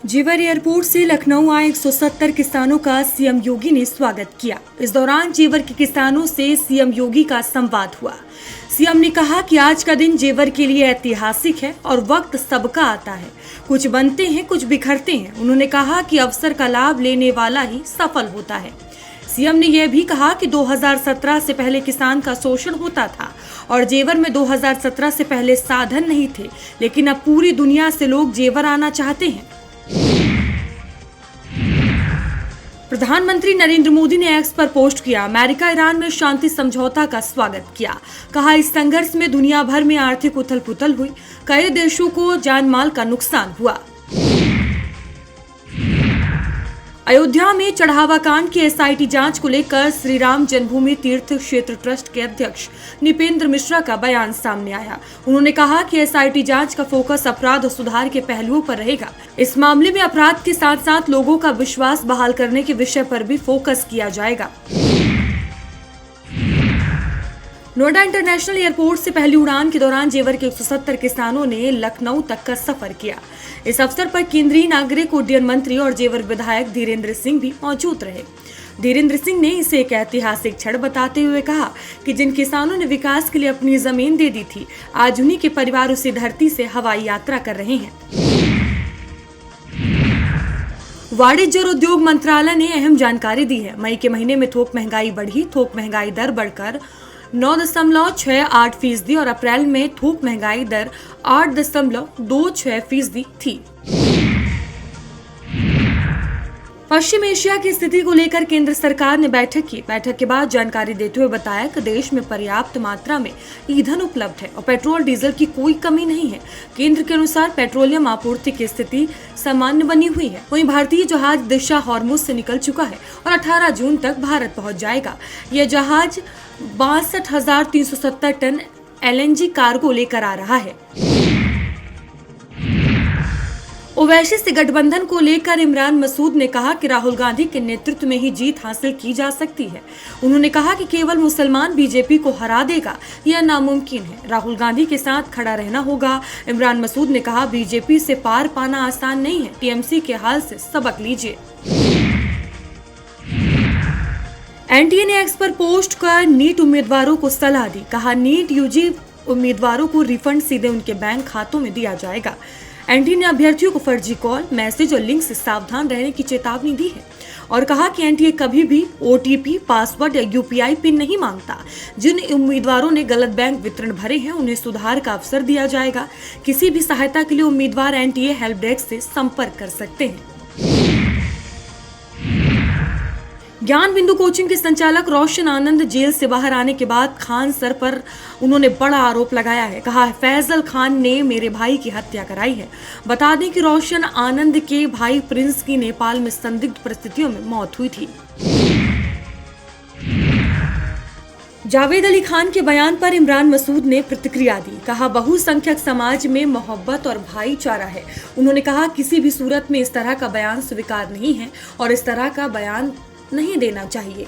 जेवर एयरपोर्ट से लखनऊ आए 170 किसानों का सीएम योगी ने स्वागत किया। इस दौरान जेवर के किसानों से सीएम योगी का संवाद हुआ। सीएम ने कहा कि आज का दिन जेवर के लिए ऐतिहासिक है और वक्त सबका आता है, कुछ बनते हैं कुछ बिखरते हैं। उन्होंने कहा कि अवसर का लाभ लेने वाला ही सफल होता है। सीएम ने यह भी कहा कि 2017 से पहले किसान का शोषण होता था और जेवर में 2017 से पहले साधन नहीं थे, लेकिन अब पूरी दुनिया से लोग जेवर आना चाहते हैं। प्रधानमंत्री नरेंद्र मोदी ने एक्स पर पोस्ट किया, अमेरिका ईरान में शांति समझौता का स्वागत किया। कहा, इस संघर्ष में दुनिया भर में आर्थिक उथल पुथल हुई, कई देशों को जान माल का नुकसान हुआ। अयोध्या में चढ़ावा कांड की एसआईटी जांच को लेकर श्री राम जन्मभूमि तीर्थ क्षेत्र ट्रस्ट के अध्यक्ष निपेंद्र मिश्रा का बयान सामने आया। उन्होंने कहा कि एसआईटी जांच का फोकस अपराध और सुधार के पहलुओं पर रहेगा। इस मामले में अपराध के साथ साथ लोगों का विश्वास बहाल करने के विषय पर भी फोकस किया जाएगा। नोएडा इंटरनेशनल एयरपोर्ट से पहली उड़ान के दौरान जेवर के 170 किसानों ने लखनऊ तक का सफर किया। इस अवसर पर केंद्रीय नागरिक उड्डयन मंत्री और जेवर विधायक धीरेन्द्र सिंह भी मौजूद रहे। धीरेन्द्र सिंह ने इसे एक ऐतिहासिक क्षण बताते हुए कहा कि जिन किसानों ने विकास के लिए अपनी जमीन दे दी थी, आज उन्हीं के परिवार उसी धरती से हवाई यात्रा कर रहे हैं। वाणिज्य और उद्योग मंत्रालय ने अहम जानकारी दी है। मई के महीने में थोक महंगाई बढ़ी, थोक महंगाई दर बढ़कर 9.68% और अप्रैल में थोक महंगाई दर 8.26% थी। पश्चिम एशिया की स्थिति को लेकर केंद्र सरकार ने बैठक की। बैठक के बाद जानकारी देते हुए बताया कि देश में पर्याप्त मात्रा में ईंधन उपलब्ध है और पेट्रोल डीजल की कोई कमी नहीं है। केंद्र के अनुसार पेट्रोलियम आपूर्ति की स्थिति सामान्य बनी हुई है। वहीं भारतीय जहाज दिशा हॉर्मुज से निकल चुका है और 18 जून तक भारत पहुंच जाएगा। यह जहाज 62,370 टन एलएनजी कार्गो लेकर आ रहा है। ओवैसी से गठबंधन को लेकर इमरान मसूद ने कहा कि राहुल गांधी के नेतृत्व में ही जीत हासिल की जा सकती है। उन्होंने कहा कि केवल मुसलमान बीजेपी को हरा देगा, यह नामुमकिन है। राहुल गांधी के साथ खड़ा रहना होगा। इमरान मसूद ने कहा, बीजेपी से पार पाना आसान नहीं है। टीएमसी के हाल से सबक लीजिए। एनटीए ने एक्स पर पोस्ट कर नीट उम्मीदवारों को सलाह दी। कहा, नीट यूजी उम्मीदवारों को रिफंड सीधे उनके बैंक खातों में दिया जाएगा। एनटीए ने अभ्यर्थियों को फर्जी कॉल, मैसेज और लिंक से सावधान रहने की चेतावनी दी है और कहा कि एनटीए कभी भी ओटीपी, पासवर्ड या यूपीआई पिन नहीं मांगता। जिन उम्मीदवारों ने गलत बैंक विवरण भरे हैं, उन्हें सुधार का अवसर दिया जाएगा। किसी भी सहायता के लिए उम्मीदवार एनटीए हेल्प डेस्क से संपर्क कर सकते हैं। ज्ञान बिंदु कोचिंग के संचालक रोशन आनंद जेल से बाहर आने के बाद खान सर पर उन्होंने बड़ा आरोप लगाया है। कहा, फैजल खान ने मेरे भाई की हत्या कराई है। बता दें कि रोशन आनंद के भाई प्रिंस की नेपाल में संदिग्ध परिस्थितियों में मौत हुई थी। जावेद अली खान के बयान पर इमरान मसूद ने प्रतिक्रिया दी। कहा, बहुसंख्यक समाज में मोहब्बत और भाईचारा है। उन्होंने कहा, किसी भी सूरत में इस तरह का बयान स्वीकार नहीं है और इस तरह का बयान नहीं देना चाहिए।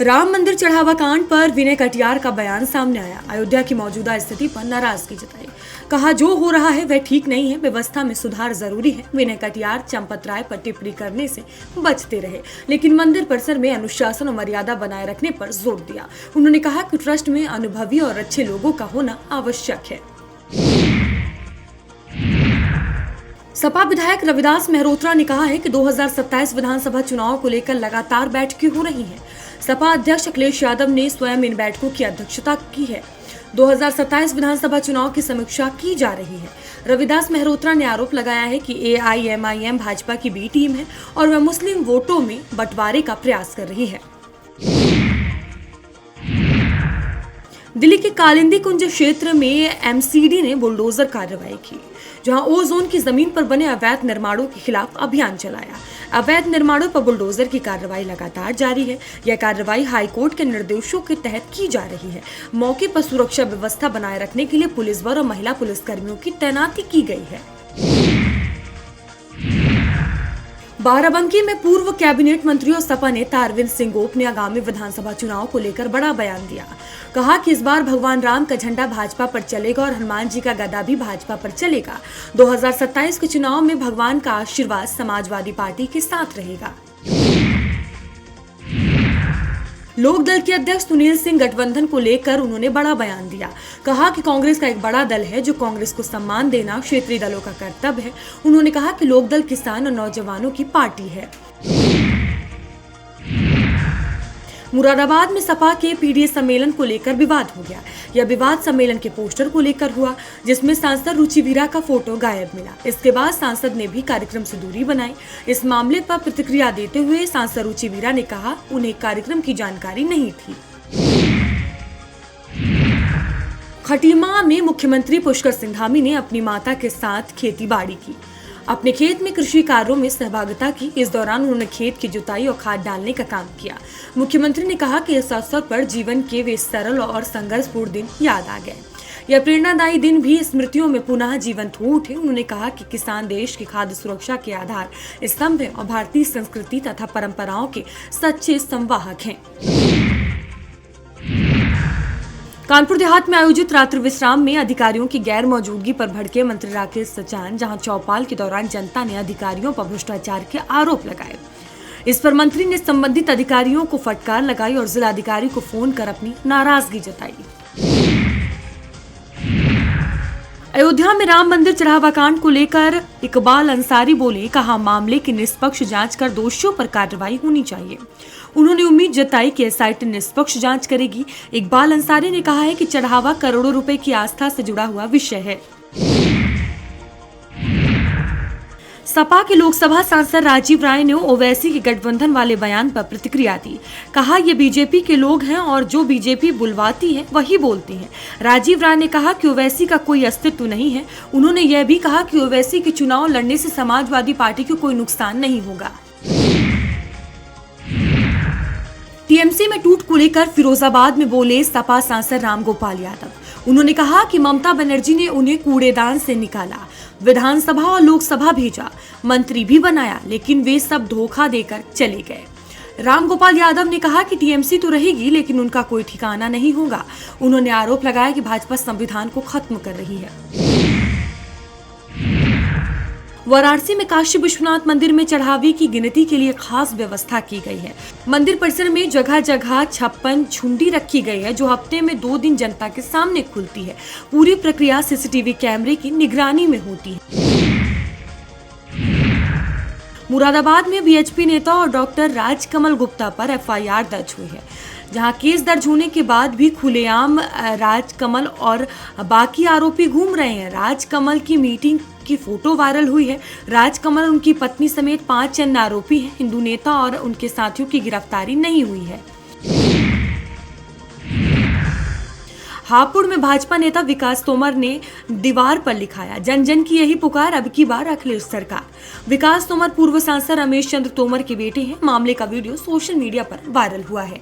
राम मंदिर चढ़ावा कांड पर विनय कटियार का बयान सामने आया। अयोध्या की मौजूदा स्थिति पर नाराजगी जताई। कहा, जो हो रहा है वह ठीक नहीं है, व्यवस्था में सुधार जरूरी है। विनय कटियार चंपत राय पर टिप्पणी करने से बचते रहे, लेकिन मंदिर परिसर में अनुशासन और मर्यादा बनाए रखने पर जोर दिया। उन्होंने कहा कि ट्रस्ट में अनुभवी और अच्छे लोगों का होना आवश्यक है। सपा विधायक रविदास मेहरोत्रा ने कहा है कि 2027 विधानसभा चुनाव को लेकर लगातार बैठकें हो रही हैं। सपा अध्यक्ष अखिलेश यादव ने स्वयं इन बैठकों की अध्यक्षता की है। 2027 विधानसभा चुनाव की समीक्षा की जा रही है। रविदास मेहरोत्रा ने आरोप लगाया है कि एआईएमआईएम भाजपा की बी टीम है और वह मुस्लिम वोटों में बंटवारे का प्रयास कर रही है। दिल्ली के कालिंदी कुंज क्षेत्र में एमसीडी ने बुलडोजर कार्रवाई की, जहां ओजोन की जमीन पर बने अवैध निर्माणों के खिलाफ अभियान चलाया। अवैध निर्माणों पर बुलडोजर की कार्रवाई लगातार जारी है। यह कार्रवाई हाईकोर्ट के निर्देशों के तहत की जा रही है। मौके पर सुरक्षा व्यवस्था बनाए रखने के लिए पुलिस बल और महिला पुलिसकर्मियों की तैनाती की गई है। बाराबंकी में पूर्व कैबिनेट मंत्री और सपा नेता अरविंद सिंह गोप ने आगामी विधानसभा चुनाव को लेकर बड़ा बयान दिया। कहा कि इस बार भगवान राम का झंडा भाजपा पर चलेगा और हनुमान जी का गदा भी भाजपा पर चलेगा। 2027 के चुनाव में भगवान का आशीर्वाद समाजवादी पार्टी के साथ रहेगा। लोकदल के अध्यक्ष सुनील सिंह गठबंधन को लेकर उन्होंने बड़ा बयान दिया। कहा कि कांग्रेस का एक बड़ा दल है, जो कांग्रेस को सम्मान देना क्षेत्रीय दलों का कर्तव्य है। उन्होंने कहा कि लोकदल किसान और नौजवानों की पार्टी है। मुरादाबाद में सपा के पीडीए सम्मेलन को लेकर विवाद हो गया। यह विवाद सम्मेलन के पोस्टर को लेकर हुआ, जिसमें सांसद रुचि वीरा का फोटो गायब मिला। इसके बाद सांसद ने भी कार्यक्रम से दूरी बनाई। इस मामले पर प्रतिक्रिया देते हुए सांसद रुचि वीरा ने कहा, उन्हें कार्यक्रम की जानकारी नहीं थी। खटीमा में मुख्यमंत्री पुष्कर सिंह धामी ने अपनी माता के साथ खेती बाड़ी की। अपने खेत में कृषि कार्यों में सहभागिता की। इस दौरान उन्होंने खेत की जुताई और खाद डालने का काम किया। मुख्यमंत्री ने कहा कि इस अवसर पर जीवन के वे सरल और संघर्षपूर्ण दिन याद आ गए। यह प्रेरणादायी दिन भी स्मृतियों में पुनः जीवंत हो उठे। उन्होंने कहा कि किसान देश की खाद्य सुरक्षा के आधार स्तंभ है और भारतीय संस्कृति तथा परंपराओं के सच्चे संवाहक हैं। कानपुर देहात में आयोजित रात्रि विश्राम में अधिकारियों की गैर मौजूदगी पर भड़के मंत्री राकेश सचान, जहां चौपाल के दौरान जनता ने अधिकारियों पर भ्रष्टाचार के आरोप लगाए। इस पर मंत्री ने संबंधित अधिकारियों को फटकार लगाई और जिलाधिकारी को फोन कर अपनी नाराजगी जताई। अयोध्या में राम मंदिर चढ़ावा कांड को लेकर इकबाल अंसारी बोले, कहा मामले की निष्पक्ष जांच कर दोषियों पर कार्रवाई होनी चाहिए। उन्होंने उम्मीद जताई कि एसआईटी निष्पक्ष जांच करेगी। इकबाल अंसारी ने कहा है कि चढ़ावा करोड़ों रुपए की आस्था से जुड़ा हुआ विषय है। सपा के लोकसभा सांसद राजीव राय ने ओवैसी के गठबंधन वाले बयान पर प्रतिक्रिया दी। कहा, ये बीजेपी के लोग हैं और जो बीजेपी बुलवाती है वही बोलती हैं। राजीव राय ने कहा कि ओवैसी का कोई अस्तित्व नहीं है। उन्होंने यह भी कहा कि ओवैसी के चुनाव लड़ने से समाजवादी पार्टी को कोई नुकसान नहीं होगा। टीएमसी में टूट को लेकर फिरोजाबाद में बोले सपा सांसद रामगोपाल यादव। उन्होंने कहा कि ममता बनर्जी ने उन्हें कूड़ेदान से निकाला, विधानसभा और लोकसभा भेजा, मंत्री भी बनाया, लेकिन वे सब धोखा देकर चले गए। रामगोपाल यादव ने कहा कि टीएमसी तो रहेगी, लेकिन उनका कोई ठिकाना नहीं होगा। उन्होंने आरोप लगाया कि भाजपा संविधान को खत्म कर रही है। वाराणसी में काशी विश्वनाथ मंदिर में चढ़ावे की गिनती के लिए खास व्यवस्था की गई है। मंदिर परिसर में जगह जगह 56 झुंडी रखी गई है, जो हफ्ते में 2 दिन जनता के सामने खुलती है। पूरी प्रक्रिया सीसीटीवी कैमरे की निगरानी में होती है। मुरादाबाद में बीएचपी नेता और डॉक्टर राजकमल गुप्ता पर एफआईआर दर्ज हुई है, जहां केस दर्ज होने के बाद भी खुलेआम राजकमल और बाकी आरोपी घूम रहे हैं। राजकमल की मीटिंग की फोटो वायरल हुई है। राजकमल और उनकी पत्नी समेत 5 अन्य आरोपी हैं। हिंदू नेता और उनके साथियों की गिरफ्तारी नहीं हुई है। हापुड़ में भाजपा नेता विकास तोमर ने दीवार पर लिखाया, जन जन की यही पुकार, अब की बार अखिलेश सरकार। विकास तोमर पूर्व सांसद रमेश चंद्र तोमर के बेटे हैं। मामले का वीडियो सोशल मीडिया पर वायरल हुआ है।